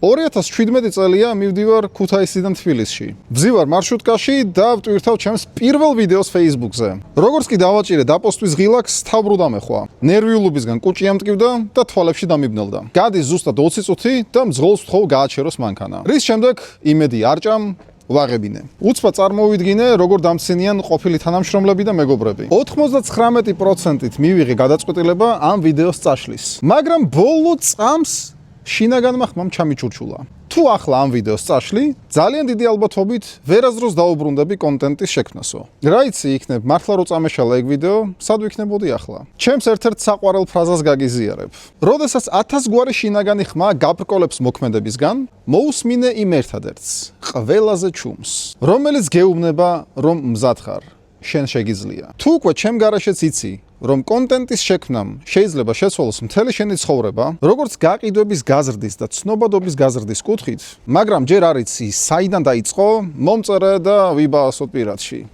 2017 წელია მივდივარ ქუთაისიდან თბილისში. ვზივარ მარშრუტკაში და ვტვირთავ ჩემს პირველ ვიდეოს Facebook-ზე. როგორც კი დავაჭირე დაპოსტვის ღილაკს, თავბრუ დამეხვა. ნერვიულობისგან კუჭი ამტკივდა და თვალებში დამიბნელდა. გადის ზუსტად 20 წუთი და მძღოლს ვთხოვ გააჩეროს მანქანა. რის შემდეგ იმედი არ ჭამ, ვაღებინე. უცბად წარმოვიდგინე, როგორ დამცინიან ყოფილი თანამშრომლები და მეგობრები. 99%-ით მივიღე გადაწყვეტილება ამ ვიდეოს წაშლის. მაგრამ ბოლო წამს შინაგანმა ხმამ ჩამიჩურჩულა. თუ ახლა ამ ვიდეოს წაშლი, ძალიან დიდი ალბათობით ვერასდროს დაუბრუნდები კონტენტის შექმნასო. რა იცი, იქნებ მართლა რო წამეშალა ეგ ვიდეო, სად ვიქნებოდი ახლა? ჩემს ერთ-ერთ საყვარელ ფრაზას გაგიზიარებ. როდესაც 1000 გვარი შინაგანი ხმა გაბრკოლებს მოქმედებისგან, მოусმინე იმ ერთადერთს, ყველაზე ჩუმს, რომელიც გეუბნება, რომ მზად ხარ, შენ შეგიძლია. თუ უკვე ჩემ გარაშეც იცი, რომ კონტენტის შექმნამ შეიძლება შეცვალოს მთელი შენი ცხოვრება, როგორც გაყიდვების გაზრდის და ცნობადობის გაზრდის კუთხით, მაგრამ ჯერ არ იცი, საიდან დაიწყო, მომწერე და ვიბაასოთ პირადში.